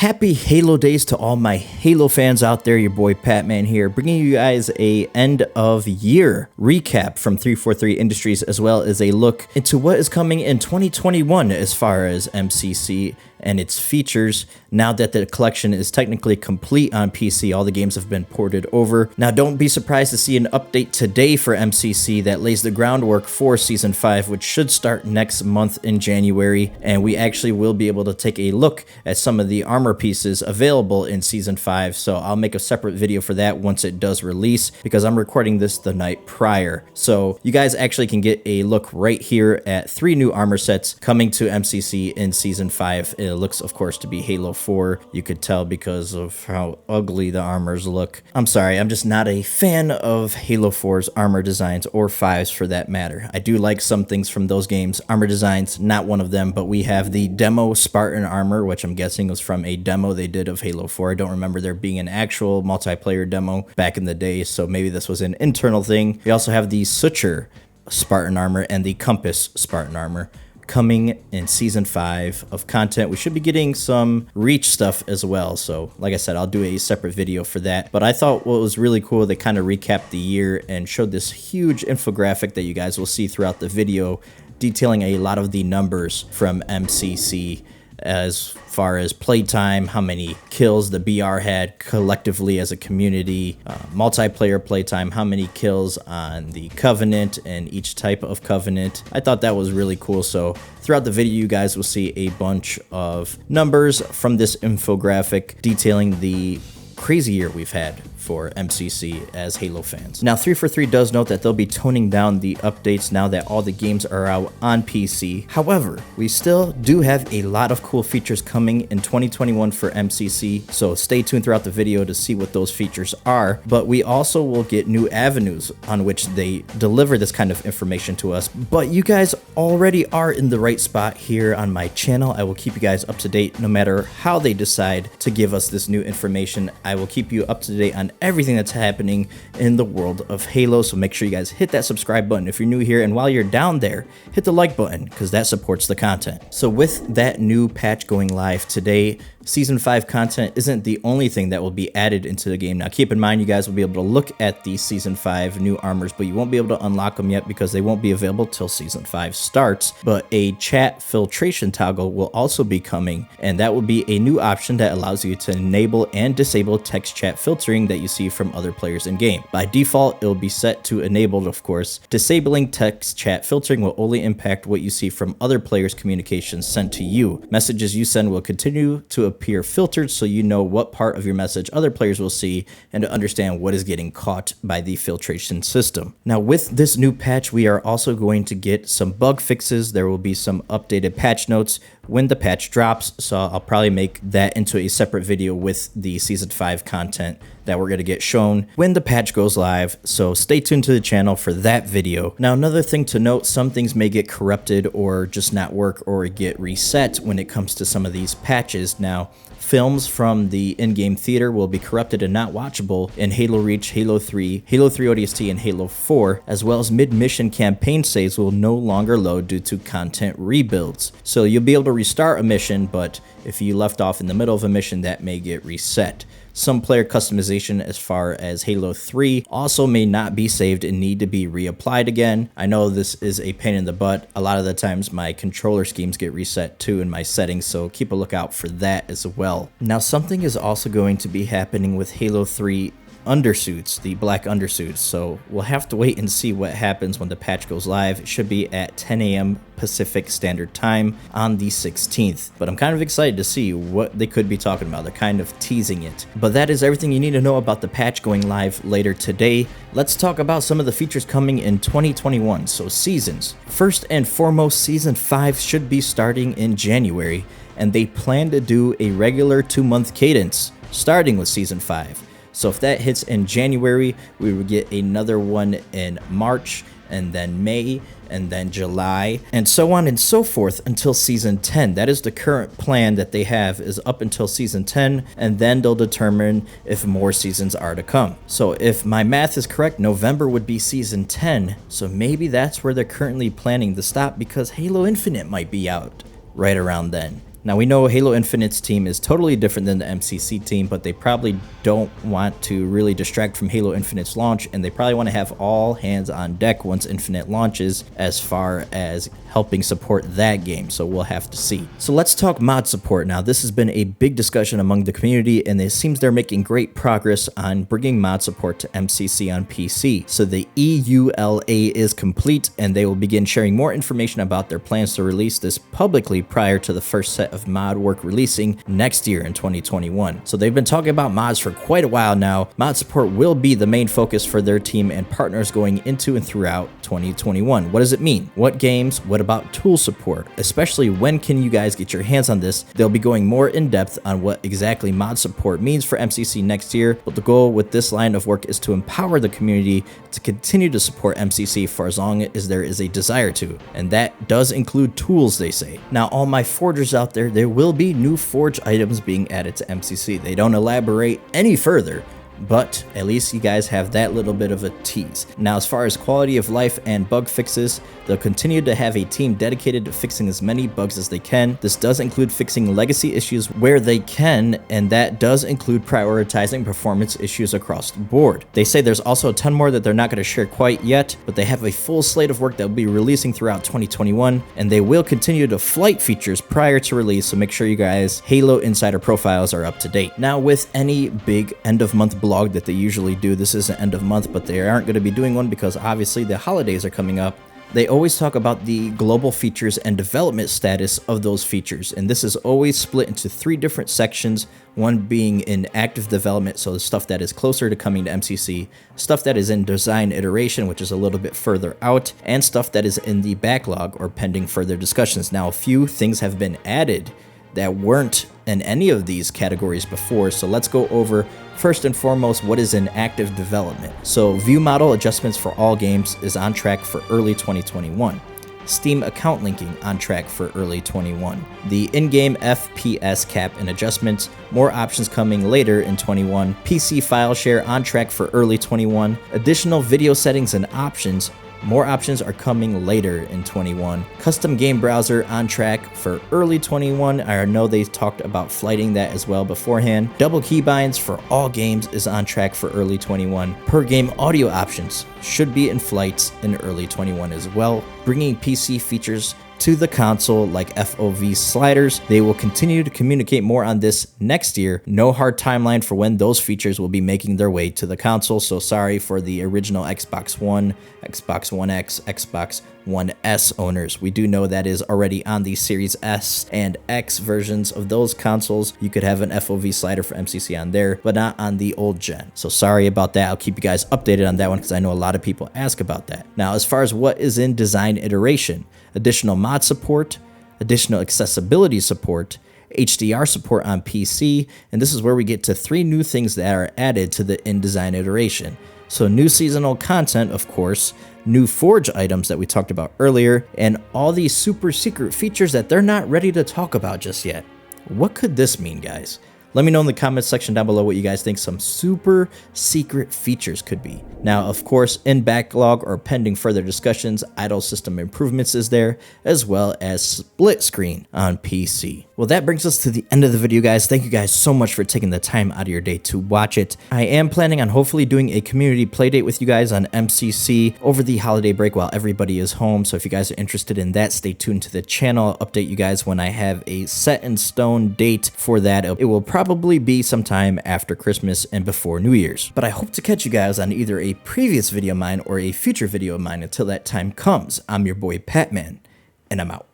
Happy Halo days to all my Halo fans out there. Your boy Patman here, bringing you guys a end of year recap from 343 Industries, as well as a look into what is coming in 2021 as far as MCC and its features. Now that the collection is technically complete on PC, all the games have been ported over. Now don't be surprised to see an update today for MCC that lays the groundwork for Season 5, which should start next month in January, and we actually will be able to take a look at some of the armor pieces available in Season 5, so I'll make a separate video for that once it does release, because I'm recording this the night prior. So you guys actually can get a look right here at 3 new armor sets coming to MCC in Season 5. It looks, of course, to be Halo 4. You could tell because of how ugly the armors look. I'm sorry, I'm just not a fan of Halo 4's armor designs, or 5's for that matter. I do like some things from those games. Armor designs, not one of them, but we have the demo Spartan armor, which I'm guessing was from a demo they did of Halo 4. I don't remember there being an actual multiplayer demo back in the day, so maybe this was an internal thing. We also have the Suture Spartan armor and the Compass Spartan armor coming in Season 5 of content. We should be getting some Reach stuff as well, so like I said, I'll do a separate video for that. But I thought what was really cool, they kind of recapped the year and showed this huge infographic that you guys will see throughout the video, detailing a lot of the numbers from MCC as far as playtime, how many kills the BR had collectively as a community, multiplayer playtime, how many kills on the Covenant and each type of Covenant. I thought that was really cool. So throughout the video, you guys will see a bunch of numbers from this infographic detailing the crazy year we've had for MCC as Halo fans. Now 343 does note that they'll be toning down the updates now that all the games are out on PC. However, we still do have a lot of cool features coming in 2021 for MCC, so stay tuned throughout the video to see what those features are. But we also will get new avenues on which they deliver this kind of information to us. But you guys already are in the right spot here on my channel. I will keep you guys up to date no matter how they decide to give us this new information. I will keep you up to date on everything that's happening in the world of Halo, so make sure you guys hit that subscribe button if you're new here, and while you're down there, hit the like button because that supports the content. So with that new patch going live today, Season 5 content isn't the only thing that will be added into the game. Now keep in mind, you guys will be able to look at the Season 5 new armors, but you won't be able to unlock them yet because they won't be available till Season 5 starts. But a chat filtration toggle will also be coming, and that will be a new option that allows you to enable and disable text chat filtering that you see from other players in game. By default, it will be set to enabled, of course. Disabling text chat filtering will only impact what you see from other players' communications sent to you. Messages you send will continue to appear filtered, so you know what part of your message other players will see and to understand what is getting caught by the filtration system. Now with this new patch, we are also going to get some bug fixes. There will be some updated patch notes when the patch drops, so I'll probably make that into a separate video with the Season 5 content that we're going to get shown when the patch goes live, so stay tuned to the channel for that video. Now another thing to note, some things may get corrupted or just not work or get reset when it comes to some of these patches. Now films from the in-game theater will be corrupted and not watchable in Halo Reach, Halo 3, Halo 3 ODST, and Halo 4, as well as mid-mission campaign saves will no longer load due to content rebuilds. So you'll be able to restart a mission, but if you left off in the middle of a mission, that may get reset. Some player customization as far as Halo 3 also may not be saved and need to be reapplied again. I know this is a pain in the butt. A lot of the times my controller schemes get reset too in my settings, so keep a lookout for that as well. Now something is also going to be happening with Halo 3 undersuits, the black undersuits, so we'll have to wait and see what happens when the patch goes live. It should be at 10 a.m. Pacific Standard Time on the 16th, but I'm kind of excited to see what they could be talking about. They're kind of teasing it. But that is everything you need to know about the patch going live later today. Let's talk about some of the features coming in 2021. So seasons. First and foremost, Season 5 should be starting in January, and they plan to do a regular 2-month cadence starting with Season 5. So if that hits in January, we will get another one in March, and then May, and then July, and so on and so forth until Season 10. That is the current plan that they have, is up until Season 10, and then they'll determine if more seasons are to come. So if my math is correct, November would be Season 10, so maybe that's where they're currently planning to stop, because Halo Infinite might be out right around then. Now we know Halo Infinite's team is totally different than the MCC team, but they probably don't want to really distract from Halo Infinite's launch, and they probably want to have all hands on deck once Infinite launches as far as helping support that game, so we'll have to see. So let's talk mod support now. This has been a big discussion among the community, and it seems they're making great progress on bringing mod support to MCC on PC. So the EULA is complete, and they will begin sharing more information about their plans to release this publicly prior to the first set of mod work releasing next year in 2021. So they've been talking about mods for quite a while now. Mod support will be the main focus for their team and partners going into and throughout 2021. What does it mean? What games? What about tool support? Especially when can you guys get your hands on this? They'll be going more in depth on what exactly mod support means for MCC next year, but the goal with this line of work is to empower the community to continue to support MCC for as long as there is a desire to, and that does include tools, they say. Now all my forgers out there will be new forge items being added to MCC. They don't elaborate any further, but at least you guys have that little bit of a tease. Now, as far as quality of life and bug fixes, they'll continue to have a team dedicated to fixing as many bugs as they can. This does include fixing legacy issues where they can, and that does include prioritizing performance issues across the board. They say there's also a ton more that they're not going to share quite yet, but they have a full slate of work that will be releasing throughout 2021, and they will continue to flight features prior to release, so make sure you guys Halo Insider profiles are up to date. Now, with any big end of month blog that they usually do, this isn't end of month, but they aren't going to be doing one because obviously the holidays are coming up. They always talk about the global features and development status of those features, and this is always split into 3 different sections, one being in active development, so the stuff that is closer to coming to MCC, stuff that is in design iteration, which is a little bit further out, and stuff that is in the backlog or pending further discussions. Now, a few things have been added that weren't in any of these categories before, so let's go over first and foremost what is in active development. So view model adjustments for all games is on track for early 2021. Steam account linking on track for early 21. The in-game FPS cap and adjustments, more options coming later in 21. PC file share on track for early 21. Additional video settings and options, more options are coming later in 21. Custom game browser on track for early 21. I know they talked about flighting that as well beforehand. Double keybinds for all games is on track for early 21. Per game audio options should be in flights in early 21 as well. Bringing PC features to the console like FOV sliders. They will continue to communicate more on this next year. No hard timeline for when those features will be making their way to the console, so sorry for the original Xbox One, Xbox One X, Xbox One S owners. We do know that is already on the Series S and X versions of those consoles. You could have an FOV slider for MCC on there, but not on the old gen. So sorry about that. I'll keep you guys updated on that one because I know a lot of people ask about that. Now, as far as what is in design iteration, additional mod support, additional accessibility support, HDR support on PC, and this is where we get to 3 new things that are added to the InDesign iteration. So new seasonal content, of course, new forge items that we talked about earlier, and all these super secret features that they're not ready to talk about just yet. What could this mean, guys? Let me know in the comments section down below what you guys think some super secret features could be. Now, of course, in backlog or pending further discussions, idle system improvements is there, as well as split screen on PC. Well, that brings us to the end of the video, guys. Thank you guys so much for taking the time out of your day to watch it. I am planning on hopefully doing a community playdate with you guys on MCC over the holiday break while everybody is home. So if you guys are interested in that, stay tuned to the channel. I'll update you guys when I have a set in stone date for that. It will probably be sometime after Christmas and before New Year's. But I hope to catch you guys on either a previous video of mine or a future video of mine until that time comes. I'm your boy Patman, and I'm out.